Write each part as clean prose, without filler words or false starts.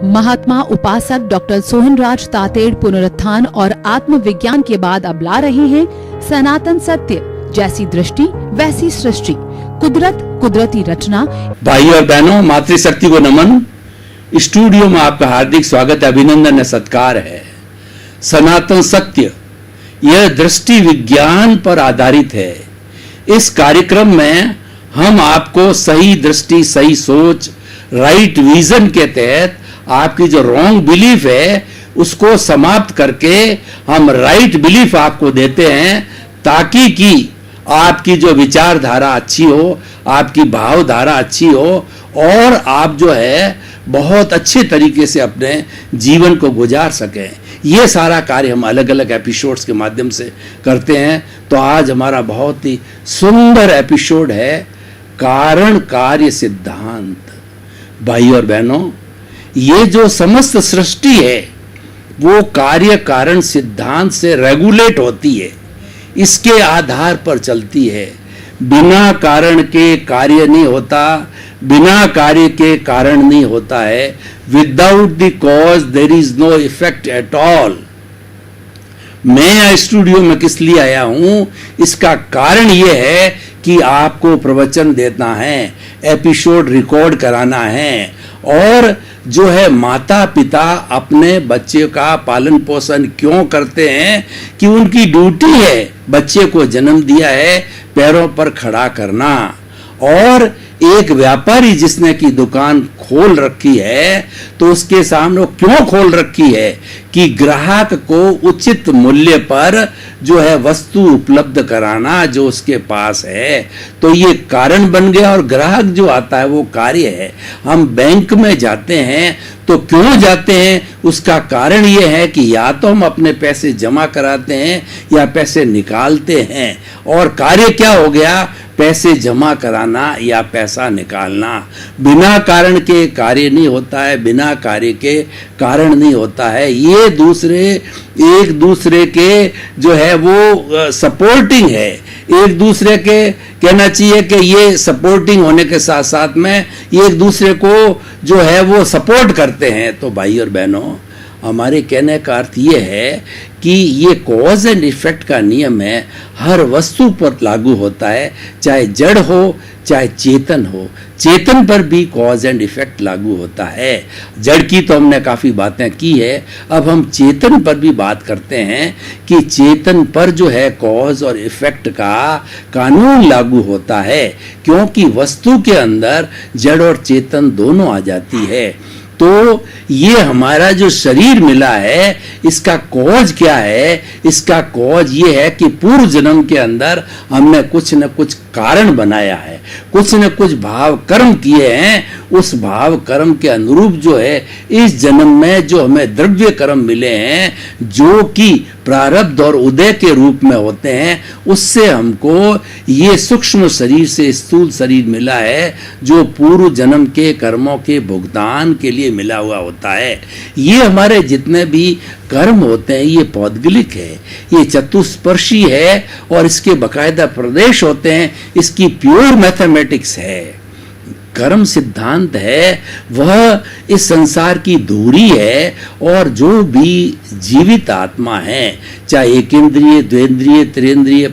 महात्मा उपासक डॉक्टर सोहनराज तातेड़ पुनरुत्थान और आत्मविज्ञान के बाद अब ला रहे हैं सनातन सत्य, जैसी दृष्टि वैसी सृष्टि, कुदरत कुदरती रचना। भाई और बहनों, मातृशक्ति को नमन। स्टूडियो में आपका हार्दिक स्वागत, अभिनंदन, सत्कार है। सनातन सत्य यह दृष्टि विज्ञान पर आधारित है। इस कार्यक्रम में हम आपको सही दृष्टि, सही सोच, राइट विजन के तहत आपकी जो रॉन्ग बिलीफ है उसको समाप्त करके हम राइट बिलीफ आपको देते हैं, ताकि कि आपकी जो विचारधारा अच्छी हो, आपकी भावधारा अच्छी हो और आप जो है बहुत अच्छे तरीके से अपने जीवन को गुजार सकें। ये सारा कार्य हम अलग अलग एपिसोड्स के माध्यम से करते हैं। तो आज हमारा बहुत ही सुंदर एपिसोड है कारण कार्य सिद्धांत। भाई और बहनों, ये जो समस्त सृष्टि है वो कार्य कारण सिद्धांत से रेगुलेट होती है, इसके आधार पर चलती है। बिना कारण के कार्य नहीं होता, बिना कार्य के कारण नहीं होता है। Without the cause there is no effect at all. मैं स्टूडियो में किस लिए आया हूं, इसका कारण यह है कि आपको प्रवचन देना है, एपिसोड रिकॉर्ड कराना है। और जो है माता पिता अपने बच्चे का पालन पोषण क्यों करते हैं कि उनकी ड्यूटी है बच्चे को जन्म दिया है पैरों पर खड़ा करना। और एक व्यापारी जिसने की दुकान खोल रखी है तो उसके सामने क्यों खोल रखी है कि ग्राहक को उचित मूल्य पर जो है वस्तु उपलब्ध कराना जो उसके पास है। तो ये कारण बन गया और ग्राहक जो आता है वो कार्य है। हम बैंक में जाते हैं तो क्यों जाते हैं, उसका कारण ये है कि या तो हम अपने पैसे जमा कराते हैं या पैसे निकालते हैं। और कार्य क्या हो गया, पैसे जमा कराना या पैसा निकालना। बिना कारण के कार्य नहीं होता है, बिना कार्य के कारण नहीं होता है। ये एक दूसरे के जो है वो सपोर्टिंग है, एक दूसरे के कहना चाहिए कि ये सपोर्टिंग होने के साथ साथ में ये एक दूसरे को जो है वो सपोर्ट करते हैं। तो भाई और बहनों, हमारे कहने का अर्थ ये है कि ये कॉज एंड इफेक्ट का नियम है, हर वस्तु पर लागू होता है, चाहे जड़ हो चाहे चेतन हो। चेतन पर भी कॉज एंड इफेक्ट लागू होता है। जड़ की तो हमने काफ़ी बातें की है, अब हम चेतन पर भी बात करते हैं कि चेतन पर जो है कॉज और इफेक्ट का कानून लागू होता है, क्योंकि वस्तु के अंदर जड़ और चेतन दोनों आ जाती है। तो ये हमारा जो शरीर मिला है इसका कॉज क्या है, इसका कॉज ये है कि पूर्व जन्म के अंदर हमने कुछ न कुछ कारण बनाया है, कुछ न कुछ भाव कर्म किए हैं। उस भाव कर्म के अनुरूप जो है इस जन्म में जो हमें द्रव्य कर्म मिले हैं जो कि प्रारब्ध और उदय के रूप में होते हैं, उससे हमको ये सूक्ष्म शरीर से स्थूल शरीर मिला है जो पूर्व जन्म के कर्मों के भुगतान के लिए मिला हुआ होता है। ये हमारे जितने भी कर्म होते हैं ये पौद्गलिक है, ये चतुष्पर्शी है और इसके बकायदा प्रदेश होते हैं, इसकी प्योर मैथमेटिक्स है। कर्म सिद्धांत है वह इस संसार की धूरी है और जो भी जीवित आत्मा है, चाहे एक इंद्रिय, द्वेंद्रिय, त्रिंद्रिय,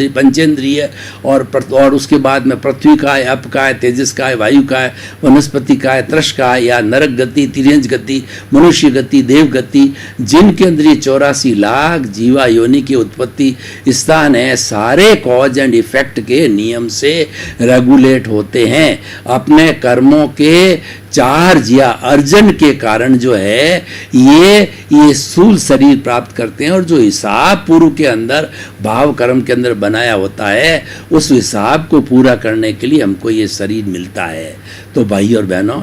पंचेंद्रिय और उसके बाद में पृथ्वी का है, अप का है, तेजस का है, वायु का है, वनस्पति का है, त्रश का है या नरक गति, तिर्यंज गति, मनुष्य गति, देव गति, जिनके अंदर 84 लाख जीवा योनि की उत्पत्ति स्थान है, सारे कॉज एंड इफेक्ट के नियम से रेगुलेट होते हैं। अपने कर्मों के चार्ज या अर्जन के कारण जो है ये स्थूल शरीर प्राप्त करते हैं और जो हिसाब पूर्व के अंदर भाव कर्म के अंदर बनाया होता है उस हिसाब को पूरा करने के लिए हमको ये शरीर मिलता है। तो भाई और बहनों,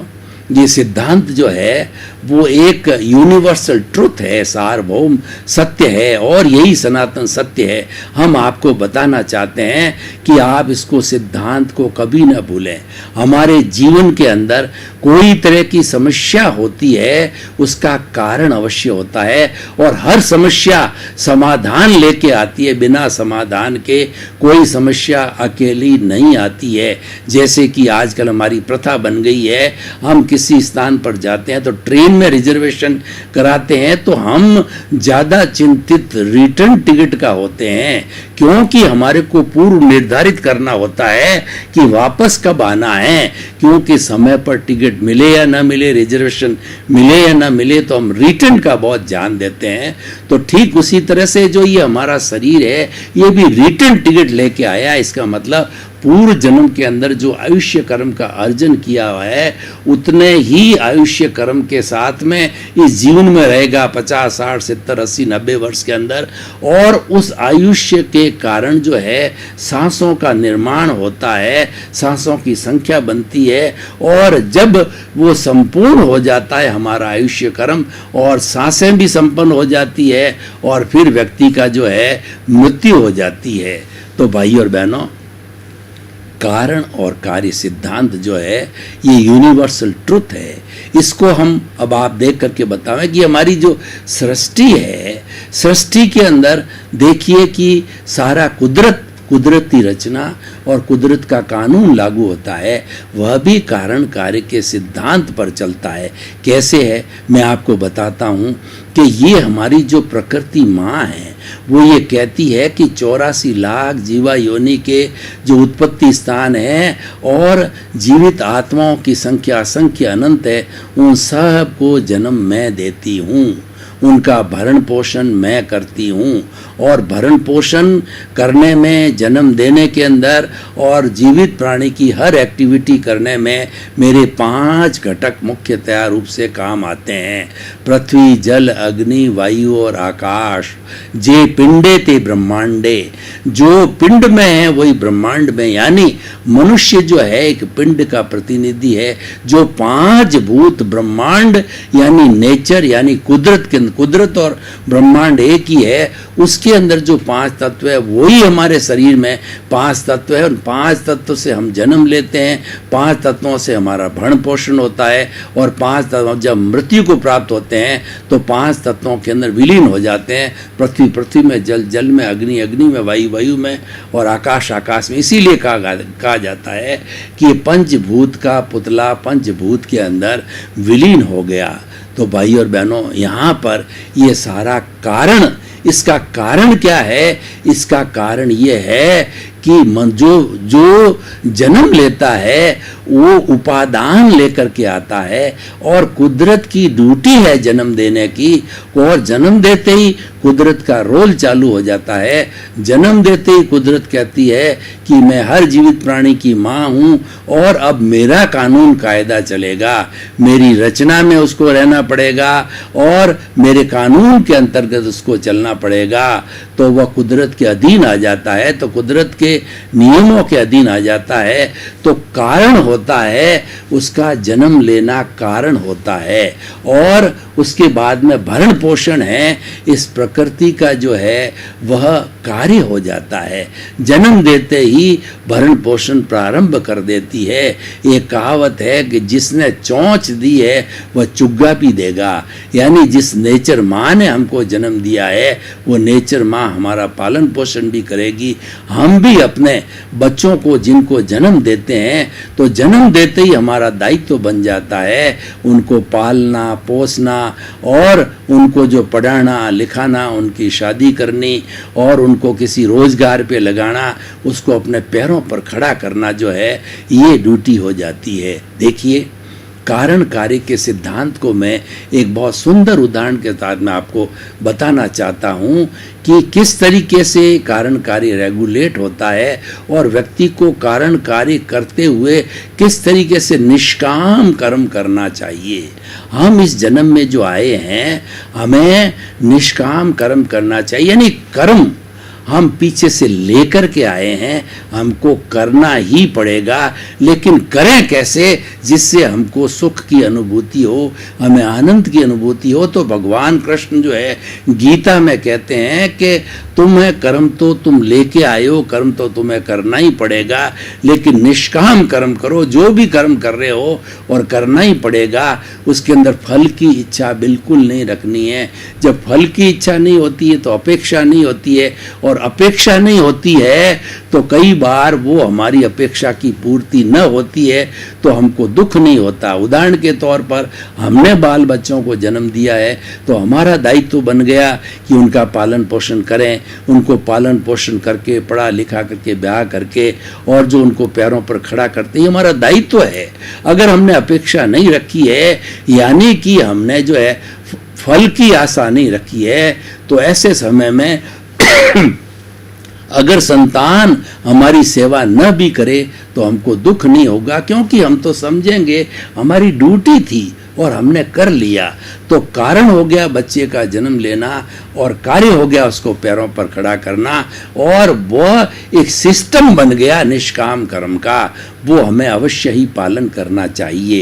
ये सिद्धांत जो है वो एक यूनिवर्सल ट्रुथ है, सार्वभौम सत्य है और यही सनातन सत्य है। हम आपको बताना चाहते हैं कि आप इसको सिद्धांत को कभी ना भूलें। हमारे जीवन के अंदर कोई तरह की समस्या होती है उसका कारण अवश्य होता है और हर समस्या समाधान लेके आती है। बिना समाधान के कोई समस्या अकेली नहीं आती है। जैसे कि आजकल हमारी प्रथा बन गई है, हम किसी स्थान पर जाते हैं तो ट्रेन ट्रेन में रिजर्वेशन कराते हैं तो हम ज़्यादा चिंतित रिटर्न टिकट का होते हैं, क्योंकि हमारे को पूर्व निर्धारित करना होता है कि वापस कब आना है, क्योंकि समय पर टिकट मिले या ना मिले, रिजर्वेशन मिले या ना मिले, तो हम रिटर्न का बहुत ध्यान देते हैं। तो ठीक उसी तरह से जो ये हमारा शरीर है, ये भी रिटर्न टिकट लेके आया। इसका मतलब पूर्व जन्म के अंदर जो आयुष्य कर्म का अर्जन किया हुआ है, उतने ही आयुष्य कर्म के साथ में इस जीवन में रहेगा 50, 60, 70, 80, 90 वर्ष के अंदर। और उस आयुष्य के कारण जो है सांसों का निर्माण होता है, सांसों की संख्या बनती है, और जब वो संपूर्ण हो जाता है हमारा आयुष्य कर्म और सांसें भी संपन्न हो जाती है, और फिर व्यक्ति का जो है मृत्यु हो जाती है। तो भाई और बहनों, कारण और कार्य सिद्धांत जो है ये यूनिवर्सल ट्रुथ है। इसको हम अब आप देख करके बतावें कि हमारी जो सृष्टि है, सृष्टि के अंदर देखिए कि सारा कुदरती रचना और कुदरत का कानून लागू होता है, वह भी कारण कार्य के सिद्धांत पर चलता है। कैसे है मैं आपको बताता हूँ कि ये हमारी जो प्रकृति माँ है, वो ये कहती है कि 84 लाख जीवा योनि के जो उत्पत्ति स्थान है और जीवित आत्माओं की संख्या असंख्य अनंत है, उन सब को जन्म मैं देती हूँ, उनका भरण पोषण मैं करती हूँ। और भरण पोषण करने में, जन्म देने के अंदर और जीवित प्राणी की हर एक्टिविटी करने में मेरे 5 घटक मुख्यतया रूप से काम आते हैं। पृथ्वी, जल, अग्नि, वायु और आकाश। जे पिंडे ते ब्रह्मांडे, जो पिंड में है वही ब्रह्मांड में, यानी मनुष्य जो है एक पिंड का प्रतिनिधि है। जो 5 भूत ब्रह्मांड यानी नेचर, यानी कुदरत और ब्रह्मांड एक ही है, उसके अंदर जो 5 तत्व है वही हमारे शरीर में 5 तत्व है। और 5 तत्व से हम जन्म लेते हैं, 5 तत्वों से हमारा भरण पोषण होता है, और 5 तत्व जब मृत्यु को प्राप्त होते हैं तो 5 तत्वों के अंदर विलीन हो जाते हैं। पृथ्वी में, जल में, अग्नि में, वायु में और आकाश में। इसीलिए कहा जाता है कि ये पंचभूत का पुतला पंचभूत के अंदर विलीन हो गया। तो भाई और बहनों, यहाँ पर ये सारा कारण, इसका कारण क्या है? इसका कारण ये है कि जो जन्म लेता है वो उपादान लेकर के आता है, और कुदरत की ड्यूटी है जन्म देने की, और जन्म देते ही कुदरत का रोल चालू हो जाता है। जन्म देते ही कुदरत कहती है कि मैं हर जीवित प्राणी की माँ हूँ, और अब मेरा कानून कायदा चलेगा, मेरी रचना में उसको रहना पड़ेगा और मेरे कानून के अंतर्गत उसको चलना पड़ेगा। तो वह कुदरत के अधीन आ जाता है, तो कुदरत के नियमों के अधीन आ जाता है। तो कारण होता है उसका जन्म लेना, कारण होता है, और उसके बाद में भरण पोषण है, इस प्रकृति का जो है वह कार्य हो जाता है। जन्म देते ही भरण पोषण प्रारंभ कर देती है। एक कहावत है कि जिसने चोंच दी है वह चुग्गा भी देगा, यानी जिस नेचर माँ ने हमको जन्म दिया है वो नेचर माँ हमारा पालन पोषण भी करेगी। हम भी अपने बच्चों को जिनको जन्म देते हैं, तो जन्म देते ही हमारा दायित्व बन जाता है उनको पालना पोसना, और उनको जो पढ़ाना लिखाना, उनकी शादी करनी और उनको किसी रोजगार पे लगाना, उसको अपने पैरों पर खड़ा करना जो है, ये ड्यूटी हो जाती है। देखिए, कारण कार्य के सिद्धांत को मैं एक बहुत सुंदर उदाहरण के साथ मैं आपको बताना चाहता हूँ कि किस तरीके से कारण कार्य रेगुलेट होता है, और व्यक्ति को कारण कार्य करते हुए किस तरीके से निष्काम कर्म करना चाहिए। हम इस जन्म में जो आए हैं, हमें निष्काम कर्म करना चाहिए, यानी कर्म हम पीछे से लेकर के आए हैं, हमको करना ही पड़ेगा। लेकिन करें कैसे? जिससे हमको सुख की अनुभूति हो, हमें आनंद की अनुभूति हो। तो भगवान कृष्ण जो है गीता में कहते हैं कि तुम्हें कर्म तो तुम लेके आए हो, कर्म तो तुम्हें करना ही पड़ेगा, लेकिन निष्काम कर्म करो। जो भी कर्म कर रहे हो और करना ही पड़ेगा, उसके अंदर फल की इच्छा बिल्कुल नहीं रखनी है। जब फल की इच्छा नहीं होती है तो अपेक्षा नहीं होती है, और अपेक्षा नहीं होती है तो कई बार वो हमारी अपेक्षा की पूर्ति न होती है तो हमको दुख नहीं होता। उदाहरण के तौर पर हमने बाल बच्चों को जन्म दिया है तो हमारा दायित्व बन गया कि उनका पालन पोषण करें, उनको पालन पोषण करके पढ़ा लिखा करके ब्याह करके और जो उनको पैरों पर खड़ा करते, ये हमारा दायित्व है। अगर हमने अपेक्षा नहीं रखी है, यानी कि हमने जो है फल की आशा नहीं रखी है, तो ऐसे समय में अगर संतान हमारी सेवा न भी करे तो हमको दुख नहीं होगा, क्योंकि हम तो समझेंगे हमारी ड्यूटी थी और हमने कर लिया। तो कारण हो गया बच्चे का जन्म लेना और कार्य हो गया उसको पैरों पर खड़ा करना, और वह एक सिस्टम बन गया निष्काम कर्म का, वो हमें अवश्य ही पालन करना चाहिए।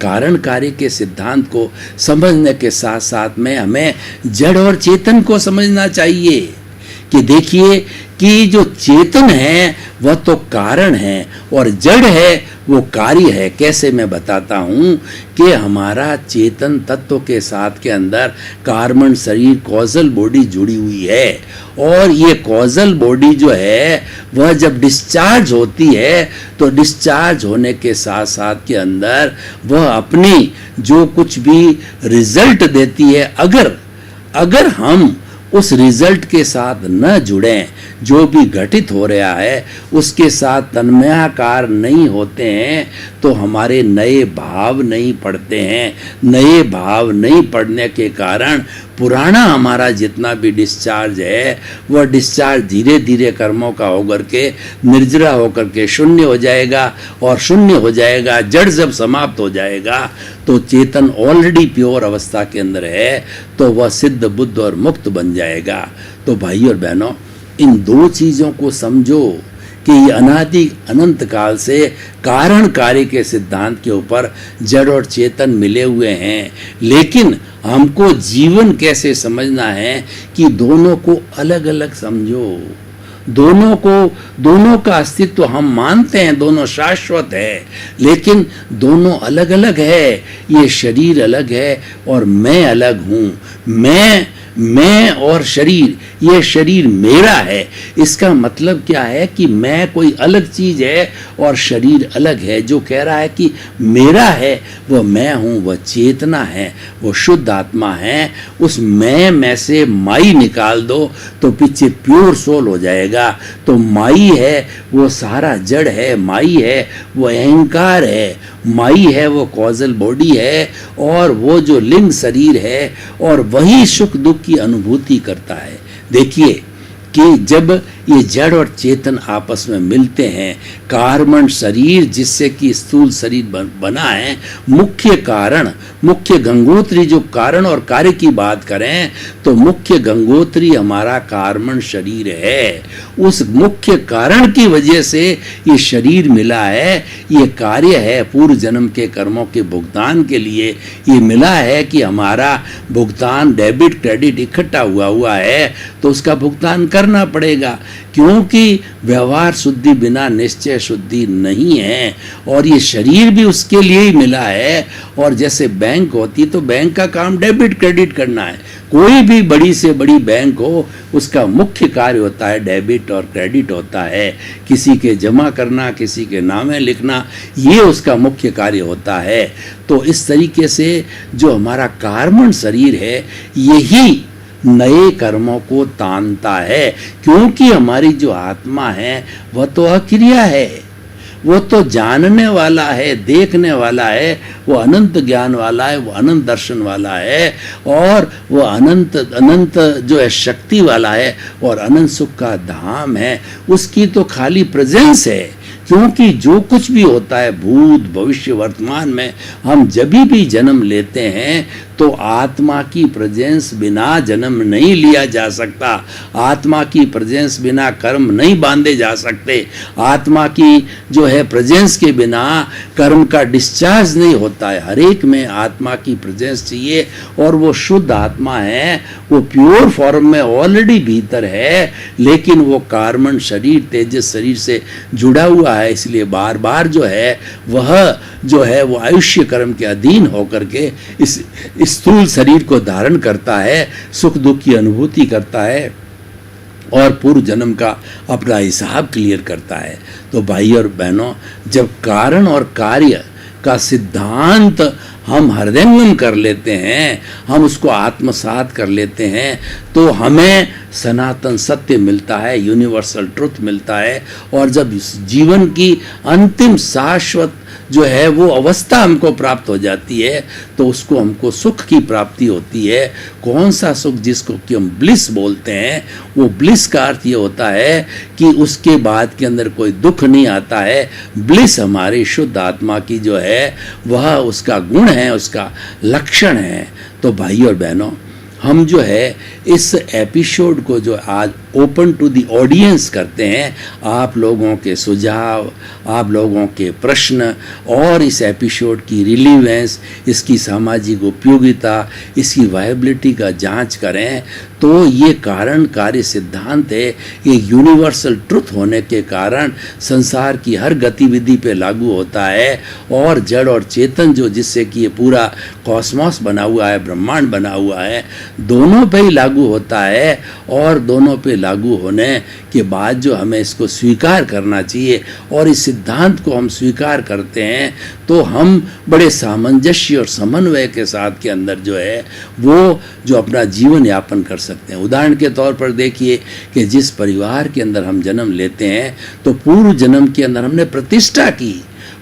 कारण कार्य के सिद्धांत को समझने के साथ साथ में हमें जड़ और चेतन को समझना चाहिए कि देखिए कि जो चेतन है वह तो कारण है और जड़ है वो कार्य है। कैसे, मैं बताता हूँ कि हमारा चेतन तत्व के साथ के अंदर कार्बन शरीर कॉजल बॉडी जुड़ी हुई है, और ये कॉजल बॉडी जो है वह जब डिस्चार्ज होती है तो डिस्चार्ज होने के साथ साथ के अंदर वह अपनी जो कुछ भी रिजल्ट देती है, अगर हम उस रिजल्ट के साथ न जुड़ें, जो भी घटित हो रहा है उसके साथ तन्मयाकार नहीं होते हैं, तो हमारे नए भाव नहीं पड़ते हैं। नए भाव नहीं पड़ने के कारण पुराना हमारा जितना भी डिस्चार्ज है वह डिस्चार्ज धीरे धीरे कर्मों का होकर के निर्जरा होकर के शून्य हो जाएगा, और शून्य हो जाएगा। जड़ जब समाप्त हो जाएगा तो चेतन ऑलरेडी प्योर अवस्था के अंदर है, तो वह सिद्ध बुद्ध और मुक्त बन जाएगा। तो भाई और बहनों, इन दो चीज़ों को समझो कि ये अनादि अनंत काल से कारण कार्य के सिद्धांत के ऊपर जड़ और चेतन मिले हुए हैं, लेकिन हमको जीवन कैसे समझना है कि दोनों को अलग अलग समझो। दोनों का अस्तित्व हम मानते हैं, दोनों शाश्वत है, लेकिन दोनों अलग अलग है। ये शरीर अलग है और मैं अलग हूँ। मैं और शरीर, ये शरीर मेरा है। इसका मतलब क्या है कि मैं कोई अलग चीज है और शरीर अलग है। जो कह रहा है कि मेरा है वह मैं हूँ, वह चेतना है, वो शुद्ध आत्मा है। उस मैं में से माई निकाल दो तो पीछे प्योर सोल हो जाएगा। तो माई है वो सारा जड़ है, माई है वो अहंकार है, माई है वो कॉजल बॉडी है, और वो जो लिंग शरीर है, और वही सुख दुख की अनुभूति करता है। देखिए कि जब ये जड़ और चेतन आपस में मिलते हैं, कार्बन शरीर जिससे कि स्थूल शरीर बना है, मुख्य कारण, मुख्य गंगोत्री, जो कारण और कार्य की बात करें तो मुख्य गंगोत्री हमारा कार्बन शरीर है। उस मुख्य कारण की वजह से ये शरीर मिला है, ये कार्य है पूर्व जन्म के कर्मों के भुगतान के लिए ये मिला है कि हमारा भुगतान डेबिट क्रेडिट इकट्ठा हुआ है, तो उसका भुगतान करना पड़ेगा, क्योंकि व्यवहार शुद्धि बिना निश्चय शुद्धि नहीं है। और ये शरीर भी उसके लिए ही मिला है। और जैसे बैंक होती तो बैंक का काम डेबिट क्रेडिट करना है। कोई भी बड़ी से बड़ी बैंक हो उसका मुख्य कार्य होता है डेबिट और क्रेडिट होता है। किसी के जमा करना, किसी के नामे लिखना, ये उसका मुख्य कार्य होता है। तो इस तरीके से जो हमारा कार्बन शरीर है यही नए कर्मों को तानता है, क्योंकि हमारी जो आत्मा है वह तो अक्रिया है, वो तो जानने वाला है, देखने वाला है, वो अनंत ज्ञान वाला है, वो अनंत दर्शन वाला है, और वो अनंत जो है शक्ति वाला है, और अनंत सुख का धाम है। उसकी तो खाली प्रेजेंस है, क्योंकि जो कुछ भी होता है भूत भविष्य वर्तमान में, हम जब भी जन्म लेते हैं तो तो आत्मा की प्रेजेंस बिना जन्म नहीं लिया जा सकता, आत्मा की प्रेजेंस बिना कर्म नहीं बांधे जा सकते, आत्मा की जो है प्रेजेंस के बिना कर्म का डिस्चार्ज नहीं होता है। हर एक में आत्मा की प्रेजेंस चाहिए और वो शुद्ध आत्मा है, वो प्योर फॉर्म में ऑलरेडी भीतर है, लेकिन वो कार्बन शरीर तेजस शरीर से जुड़ा हुआ है, इसलिए बार बार जो है वह जो है वो आयुष्य कर्म के अधीन होकर के इस स्थूल शरीर को धारण करता है, सुख दुख की अनुभूति करता है और पूर्व जन्म का अपना हिसाब क्लियर करता है। तो भाई और बहनों, जब कारण और कार्य का सिद्धांत हम हृदयंगम कर लेते हैं, हम उसको आत्मसात कर लेते हैं, तो हमें सनातन सत्य मिलता है, यूनिवर्सल ट्रुथ मिलता है। और जब इस जीवन की अंतिम शाश्वत जो है वो अवस्था हमको प्राप्त हो जाती है, तो उसको हमको सुख की प्राप्ति होती है। कौन सा सुख? जिसको कि हम ब्लिस बोलते हैं। वो ब्लिस का अर्थ ये होता है कि उसके बाद के अंदर कोई दुख नहीं आता है। ब्लिस हमारी शुद्ध आत्मा की जो है वह उसका गुण है, उसका लक्षण है। तो भाई और बहनों, हम जो है इस एपिसोड को जो आज ओपन टू द ऑडियंस करते हैं, आप लोगों के सुझाव, आप लोगों के प्रश्न और इस एपिसोड की रिलीवेंस, इसकी सामाजिक उपयोगिता, इसकी वायबिलिटी का जांच करें। तो ये कारण कार्य सिद्धांत है, ये यूनिवर्सल ट्रुथ होने के कारण संसार की हर गतिविधि पे लागू होता है। और जड़ और चेतन जो जिससे कि ये पूरा कॉस्मॉस बना हुआ है, ब्रह्मांड बना हुआ है, दोनों पे ही लागू होता है। और दोनों पे लागू होने के बाद जो हमें इसको स्वीकार करना चाहिए, और इस सिद्धांत को हम स्वीकार करते हैं तो हम बड़े सामंजस्य और समन्वय के साथ के अंदर जो है वो जो अपना जीवन यापन कर सकते हैं। उदाहरण के तौर पर देखिए कि जिस परिवार के अंदर हम जन्म लेते हैं, तो पूर्व जन्म के अंदर हमने प्रतिष्ठा की,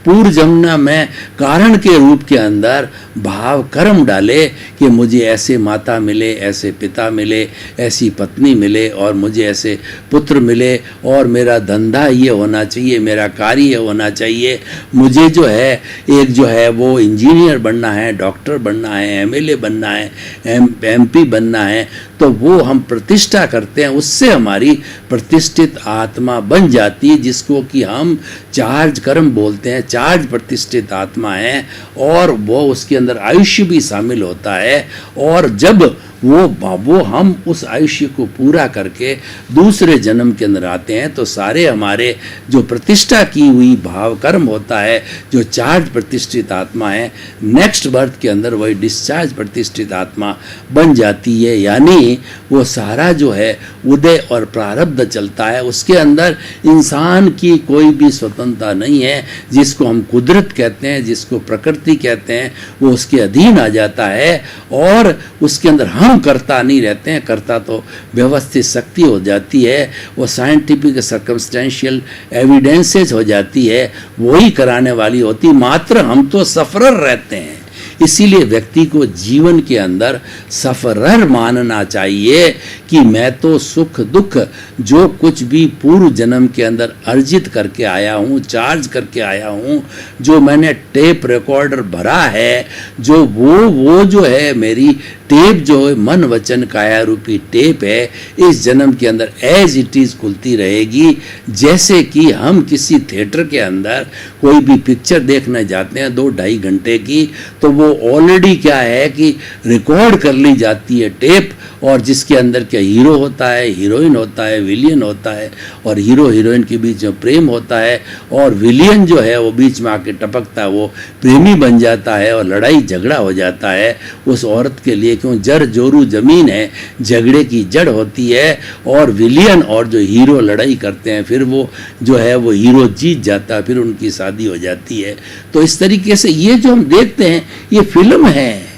पूर्व जन्म में कारण के रूप के अंदर भाव कर्म डाले कि मुझे ऐसे माता मिले, ऐसे पिता मिले, ऐसी पत्नी मिले, और मुझे ऐसे पुत्र मिले, और मेरा धंधा ये होना चाहिए, मेरा कार्य ये होना चाहिए, मुझे जो है एक जो है वो इंजीनियर बनना है, डॉक्टर बनना है, एमएलए बनना है, एमपी बनना है। तो वो हम प्रतिष्ठा करते हैं, उससे हमारी प्रतिष्ठित आत्मा बन जाती है, जिसको कि हम चार्ज कर्म बोलते हैं। चार्ज प्रतिष्ठित आत्मा है, और वो उसके अंदर आयुष्य भी शामिल होता है। और जब वो हम उस आयुष्य को पूरा करके दूसरे जन्म के अंदर आते हैं, तो सारे हमारे जो प्रतिष्ठा की हुई भाव कर्म होता है, जो चार्ज प्रतिष्ठित आत्मा है, नेक्स्ट बर्थ के अंदर वही डिस्चार्ज प्रतिष्ठित आत्मा बन जाती है। यानी वो सारा जो है उदय और प्रारब्ध चलता है, उसके अंदर इंसान की कोई भी स्वतंत्रता नहीं है। जिसको हम कुदरत कहते हैं, जिसको प्रकृति कहते हैं, वो उसके अधीन आ जाता है, और उसके अंदर हम करता नहीं रहते हैं। करता तो व्यवस्थित शक्ति हो जाती है, वो साइंटिफिक सर्कमस्टेंशियल एविडेंसेस हो जाती है, वही कराने वाली होती, मात्र हम तो सफरर रहते हैं। इसीलिए व्यक्ति को जीवन के अंदर सफरर मानना चाहिए कि मैं तो सुख दुख जो कुछ भी पूर्व जन्म के अंदर अर्जित करके आया हूँ, चार्ज करके आया हूँ, जो मैंने टेप रिकॉर्डर भरा है, जो वो जो है मेरी टेप, जो है मन वचन काया रूपी टेप है, इस जन्म के अंदर एज इट इज खुलती रहेगी। जैसे कि हम किसी थिएटर के अंदर कोई भी पिक्चर देखने जाते हैं 2-2.5 घंटे की, तो वो ऑलरेडी क्या है कि रिकॉर्ड कर ली जाती है टेप, और जिसके अंदर क्या हीरो होता है, हीरोइन होता है, विलियन होता है, और हीरो हीरोइन के बीच में प्रेम होता है, और विलियन जो है वो बीच में आके टपकता है, वो प्रेमी बन जाता है, और लड़ाई झगड़ा हो जाता है उस औरत के लिए। क्यों? जड़ जोरू जमीन है, झगड़े की जड़ होती है, और विलियन और जो हीरो लड़ाई करते हैं, फिर वो जो है वो हीरो जीत जाता है, फिर उनकी शादी हो जाती है। तो इस तरीके से ये जो हम देखते हैं ये फिल्म है,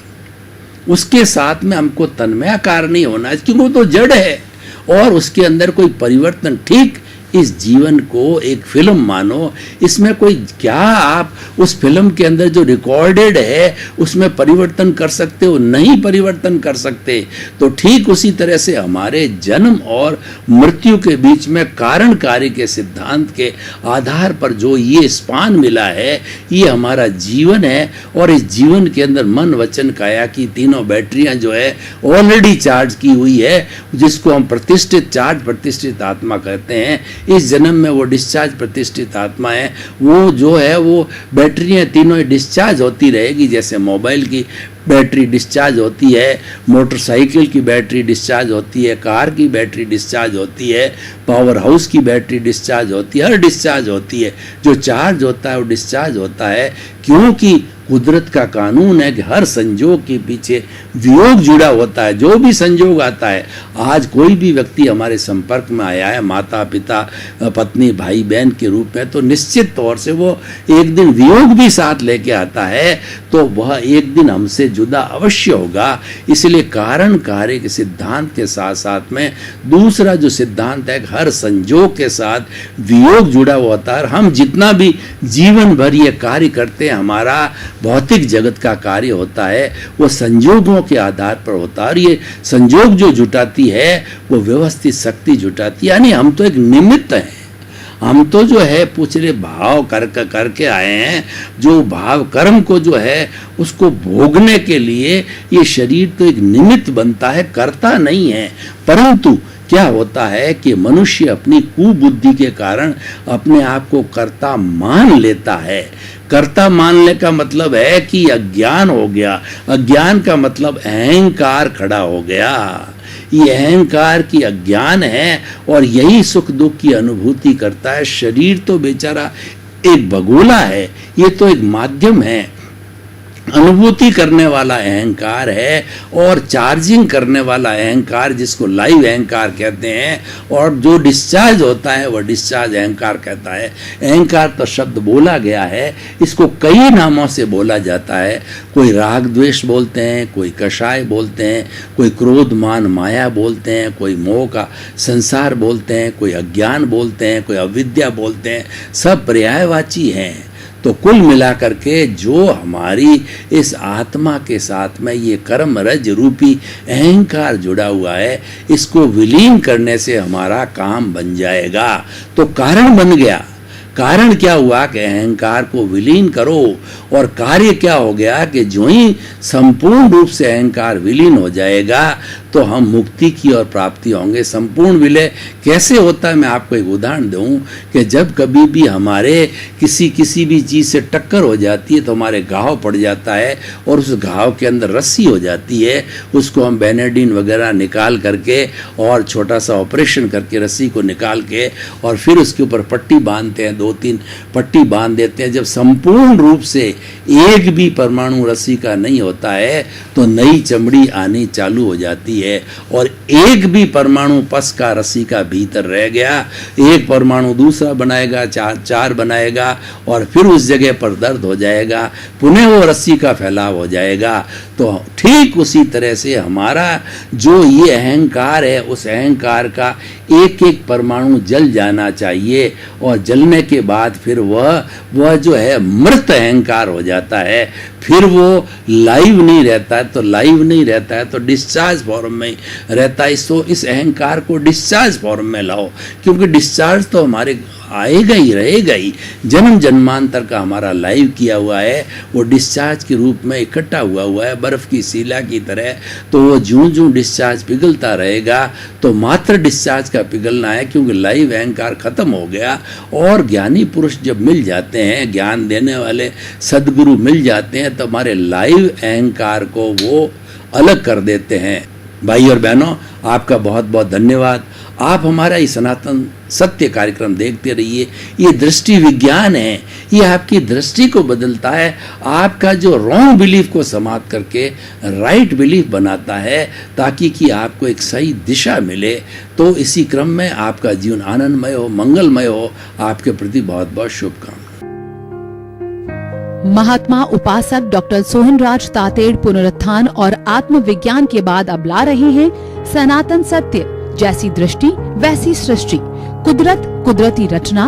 उसके साथ में हमको तन्मयाकार नहीं होना, क्योंकि वो तो जड़ है और उसके अंदर कोई परिवर्तन ठीक इस जीवन को एक फिल्म मानो, इसमें कोई क्या आप उस फिल्म के अंदर जो रिकॉर्डेड है उसमें परिवर्तन कर सकते हो? नहीं परिवर्तन कर सकते। तो ठीक उसी तरह से हमारे जन्म और मृत्यु के बीच में कारण कार्य के सिद्धांत के आधार पर जो ये स्पान मिला है, ये हमारा जीवन है। और इस जीवन के अंदर मन वचन काया की तीनों बैटरियां जो है ऑलरेडी चार्ज की हुई है, जिसको हम प्रतिष्ठित चार्ज प्रतिष्ठित आत्मा कहते हैं। इस जन्म में वो डिस्चार्ज प्रतिष्ठित आत्मा है, वो जो है वो बैटरियां तीनों डिस्चार्ज होती रहेगी। जैसे मोबाइल की बैटरी डिस्चार्ज होती है, मोटरसाइकिल की बैटरी डिस्चार्ज होती है, कार की बैटरी डिस्चार्ज होती है, पावर हाउस की बैटरी डिस्चार्ज होती है, हर डिस्चार्ज होती है। जो चार्ज होता है वो डिस्चार्ज होता है, क्योंकि कुदरत का कानून है कि हर संजोग के पीछे वियोग जुड़ा होता है। जो भी संजोग आता है, आज कोई भी व्यक्ति हमारे संपर्क में आया है माता पिता पत्नी भाई बहन के रूप में, तो निश्चित तौर से वो एक दिन वियोग भी साथ लेके आता है, तो वह एक दिन हमसे जुदा अवश्य होगा। इसलिए कारण कार्य के सिद्धांत के साथ साथ में दूसरा जो सिद्धांत है, हर संजोग के साथ वियोग जुड़ा हुआ होता है। हम जितना भी जीवन भर ये कार्य करते हैं, हमारा भौतिक जगत का कार्य होता है, वो संजोगों के आधार पर होता है। और ये संजोग जो जुटाती है वो व्यवस्थित शक्ति जुटाती है। यानी हम तो एक निमित्त हैं, हम तो जो है पूछले भाव करके आए हैं। जो भाव कर्म को जो है उसको भोगने के लिए ये शरीर तो एक निमित्त बनता है, करता नहीं है। परंतु क्या होता है कि मनुष्य अपनी कुबुद्धि के कारण अपने आप को कर्ता मान लेता है। कर्ता मानने का मतलब है कि अज्ञान हो गया। अज्ञान का मतलब अहंकार खड़ा हो गया। ये अहंकार की अज्ञान है और यही सुख दुख की अनुभूति करता है। शरीर तो बेचारा एक भगोला है, ये तो एक माध्यम है। अनुभूति करने वाला अहंकार है और चार्जिंग करने वाला अहंकार, जिसको लाइव अहंकार कहते हैं, और जो डिस्चार्ज होता है वह डिस्चार्ज अहंकार कहता है। अहंकार तो शब्द बोला गया है, इसको कई नामों से बोला जाता है। कोई राग द्वेष बोलते हैं, कोई कषाय बोलते हैं, कोई क्रोध मान माया बोलते हैं, कोई मोह का संसार बोलते हैं, कोई अज्ञान बोलते हैं, कोई अविद्या बोलते हैं। सब पर्यायवाची हैं। तो कुल मिलाकर के जो हमारी इस आत्मा के साथ में ये कर्म रज रूपी अहंकार जुड़ा हुआ है, इसको विलीन करने से हमारा काम बन जाएगा। तो कारण बन गया। कारण क्या हुआ कि अहंकार को विलीन करो, और कार्य क्या हो गया कि जो ही संपूर्ण रूप से अहंकार विलीन हो जाएगा तो हम मुक्ति की ओर प्राप्ति होंगे। संपूर्ण विलय कैसे होता है, मैं आपको एक उदाहरण दूं कि जब कभी भी हमारे किसी भी चीज़ से टक्कर हो जाती है तो हमारे घाव पड़ जाता है, और उस घाव के अंदर रस्सी हो जाती है। उसको हम बेनेडिन वगैरह निकाल करके और छोटा सा ऑपरेशन करके रस्सी को निकाल के और फिर उसके ऊपर पट्टी बांधते हैं, 2-3 पट्टी बांध देते हैं। जब संपूर्ण रूप से एक भी परमाणु रस्सी का नहीं होता है तो नई चमड़ी आनी चालू हो जाती है, और एक भी परमाणु पस का रस्सी का भीतर रह गया, एक परमाणु दूसरा बनाएगा, चार बनाएगा, और फिर उस जगह पर दर्द हो जाएगा, पुनः वो रस्सी का फैलाव हो जाएगा। तो ठीक उसी तरह से हमारा जो ये अहंकार है, उस अहंकार का एक एक परमाणु जल जाना चाहिए, और जलने के बाद फिर वह जो है मृत अहंकार हो जाता है। फिर वो लाइव नहीं रहता है। तो लाइव नहीं रहता है तो डिस्चार्ज फॉर्म में रहता है। तो इस अहंकार को डिस्चार्ज फॉर्म में लाओ, क्योंकि डिस्चार्ज तो हमारे आएगा ही रहेगा ही। जन्म जन्मांतर का हमारा लाइव किया हुआ है, वो डिस्चार्ज के रूप में इकट्ठा हुआ है बर्फ की शिला की तरह। तो वो ज्यों डिस्चार्ज पिघलता रहेगा। तो मात्र डिस्चार्ज का पिघलना है, क्योंकि लाइव अहंकार खत्म हो गया। और ज्ञानी पुरुष जब मिल जाते हैं, ज्ञान देने वाले सदगुरु मिल जाते हैं, तो हमारे लाइव अहंकार को वो अलग कर देते हैं। भाई और बहनों, आपका बहुत बहुत धन्यवाद। आप हमारा ये सनातन सत्य कार्यक्रम देखते रहिए। ये दृष्टि विज्ञान है, ये आपकी दृष्टि को बदलता है, आपका जो रॉन्ग बिलीफ को समाप्त करके राइट बिलीफ बनाता है, ताकि कि आपको एक सही दिशा मिले। तो इसी क्रम में आपका जीवन आनंदमय हो, मंगलमय हो। आपके प्रति बहुत बहुत शुभकामनाएं। महात्मा उपासक डॉक्टर सोहनराज तातेड़ पुनरुत्थान और आत्मविज्ञान के बाद अब ला रहे हैं सनातन सत्य, जैसी दृष्टि वैसी सृष्टि, कुदरत कुदरती रचना